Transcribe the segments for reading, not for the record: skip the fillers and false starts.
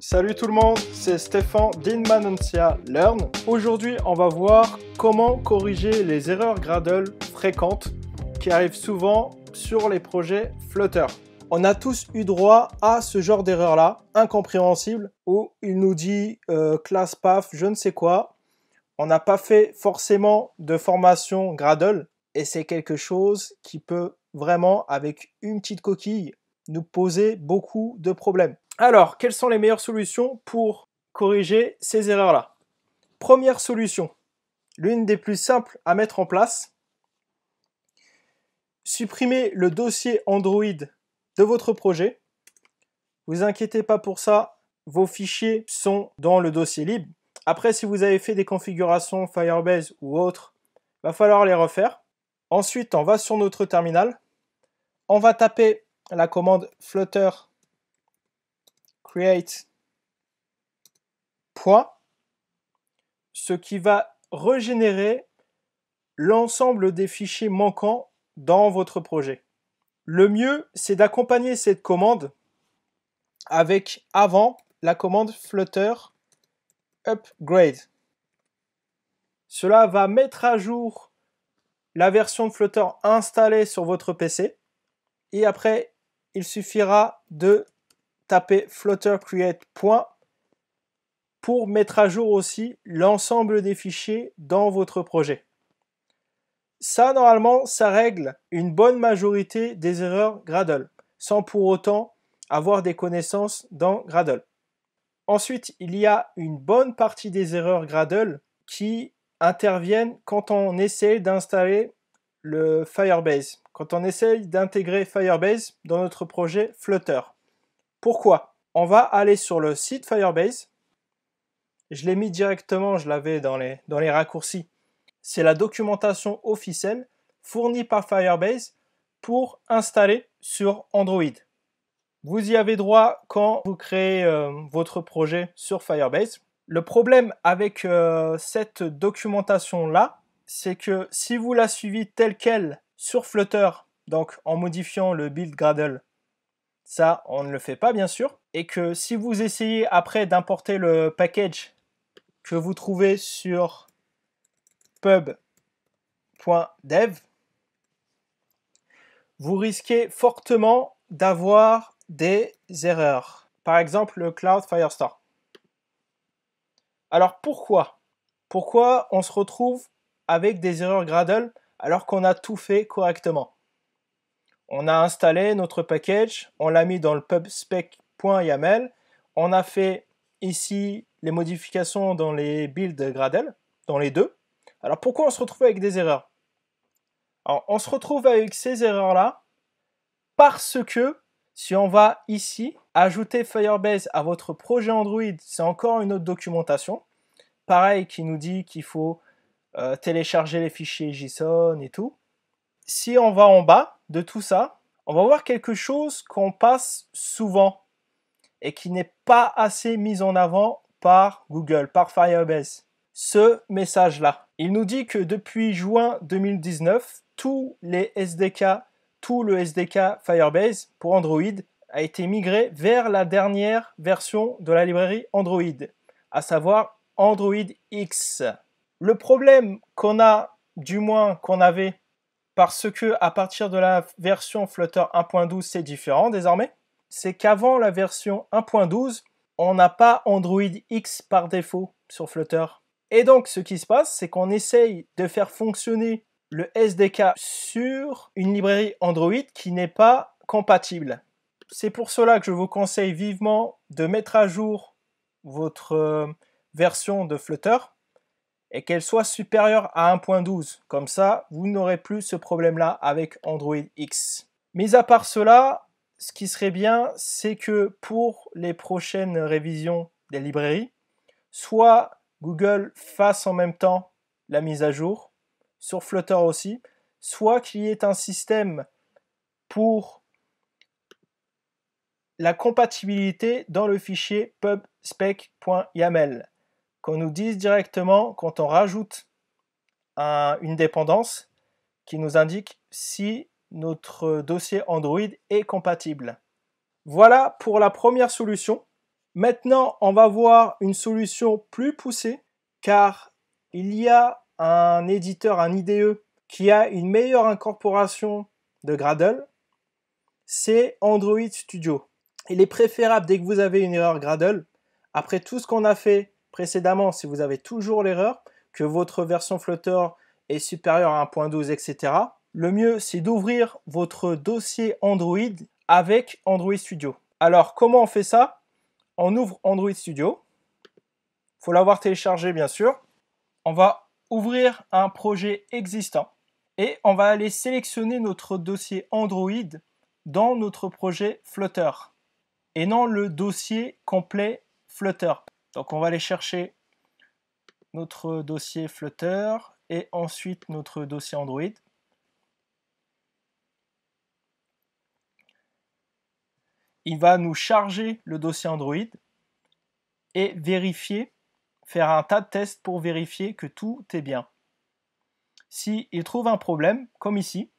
Salut tout le monde, c'est Stéphane d'Inmanuncia Learn. Aujourd'hui, on va voir comment corriger les erreurs Gradle fréquentes qui arrivent souvent sur les projets Flutter. On a tous eu droit à ce genre d'erreur-là, incompréhensible, où il nous dit classe path, je ne sais quoi. On n'a pas fait forcément de formation Gradle et c'est quelque chose qui peut vraiment, avec une petite coquille, nous poser beaucoup de problèmes. Alors, quelles sont les meilleures solutions pour corriger ces erreurs-là? Première solution, l'une des plus simples à mettre en place, supprimez le dossier Android de votre projet. Vous inquiétez pas pour ça, vos fichiers sont dans le dossier libre. Après, si vous avez fait des configurations Firebase ou autres, il va falloir les refaire. Ensuite, on va sur notre terminal. On va taper la commande flutter create point, ce qui va régénérer l'ensemble des fichiers manquants dans votre projet. Le mieux, c'est d'accompagner cette commande avec avant la commande flutter upgrade. Cela va mettre à jour la version de Flutter installée sur votre PC et après, il suffira de taper flutter create point pour mettre à jour aussi l'ensemble des fichiers dans votre projet. Ça, normalement, ça règle une bonne majorité des erreurs Gradle, sans pour autant avoir des connaissances dans Gradle. Ensuite, il y a une bonne partie des erreurs Gradle qui interviennent quand on essaie d'installer le Firebase, quand on essaye d'intégrer Firebase dans notre projet Flutter. Pourquoi? On va aller sur le site Firebase. Je l'ai mis directement, je l'avais dans les raccourcis. C'est la documentation officielle fournie par Firebase pour installer sur Android. Vous y avez droit quand vous créez votre projet sur Firebase. Le problème avec cette documentation-là, c'est que si vous la suivez telle quelle sur Flutter, donc en modifiant le build Gradle, ça on ne le fait pas bien sûr, et que si vous essayez après d'importer le package que vous trouvez sur pub.dev, vous risquez fortement d'avoir des erreurs. Par exemple, le Cloud Firestore. Alors pourquoi? Pourquoi on se retrouve avec des erreurs Gradle alors qu'on a tout fait correctement? On a installé notre package, on l'a mis dans le pubspec.yaml, on a fait ici les modifications dans les builds Gradle, dans les deux. Alors pourquoi on se retrouve avec des erreurs? Alors, on se retrouve avec ces erreurs-là parce que si on va ici ajouter Firebase à votre projet Android, c'est encore une autre documentation. Pareil, qui nous dit qu'il faut télécharger les fichiers JSON et tout. Si on va en bas de tout ça, on va voir quelque chose qu'on passe souvent et qui n'est pas assez mis en avant par Google, par Firebase. Ce message-là, il nous dit que depuis juin 2019, tout le SDK Firebase pour Android a été migré vers la dernière version de la librairie Android, à savoir Android X. Le problème qu'on a, du moins qu'on avait, parce que à partir de la version Flutter 1.12 c'est différent désormais, c'est qu'avant la version 1.12, on n'a pas Android X par défaut sur Flutter. Et donc ce qui se passe, c'est qu'on essaye de faire fonctionner le SDK sur une librairie Android qui n'est pas compatible. C'est pour cela que je vous conseille vivement de mettre à jour votre version de Flutter et qu'elle soit supérieure à 1.12. Comme ça, vous n'aurez plus ce problème-là avec Android X. Mis à part cela, ce qui serait bien, c'est que pour les prochaines révisions des librairies, soit Google fasse en même temps la mise à jour, sur Flutter aussi, soit qu'il y ait un système pour la compatibilité dans le fichier pubspec.yaml. Qu'on nous dise directement quand on rajoute une dépendance qui nous indique si notre dossier Android est compatible. Voilà pour la première solution. Maintenant, on va voir une solution plus poussée, car il y a un éditeur, un IDE, qui a une meilleure incorporation de Gradle, c'est Android Studio. Il est préférable, dès que vous avez une erreur Gradle, après tout ce qu'on a fait précédemment, si vous avez toujours l'erreur, que votre version Flutter est supérieure à 1.12, etc., le mieux, c'est d'ouvrir votre dossier Android avec Android Studio. Alors, comment on fait ça? On ouvre Android Studio. Il faut l'avoir téléchargé, bien sûr. On va ouvrir un projet existant et on va aller sélectionner notre dossier Android dans notre projet Flutter et non le dossier complet Flutter. Donc on va aller chercher notre dossier Flutter et ensuite notre dossier Android. Il va nous charger le dossier Android et vérifier, faire un tas de tests pour vérifier que tout est bien. S'il trouve un problème, comme ici,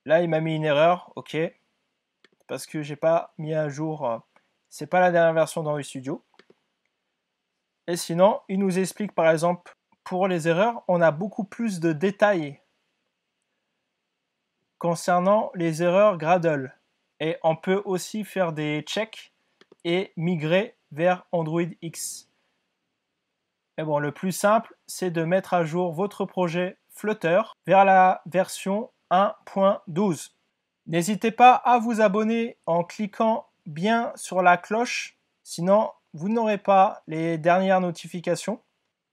là il m'a mis une erreur, ok, parce que j'ai pas mis à jour, c'est pas la dernière version d'Android Studio. Et sinon, il nous explique par exemple, pour les erreurs, on a beaucoup plus de détails concernant les erreurs Gradle. Et on peut aussi faire des checks et migrer vers Android X. Et bon, le plus simple, c'est de mettre à jour votre projet Flutter vers la version 1.12. N'hésitez pas à vous abonner en cliquant bien sur la cloche, sinon vous n'aurez pas les dernières notifications.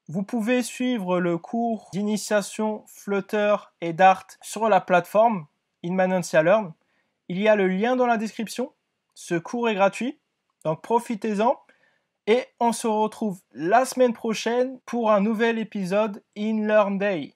Vous pouvez suivre le cours d'initiation Flutter et Dart sur la plateforme Inmanuncia Learn. Il y a le lien dans la description. Ce cours est gratuit, donc profitez-en. Et on se retrouve la semaine prochaine pour un nouvel épisode in Learn Day.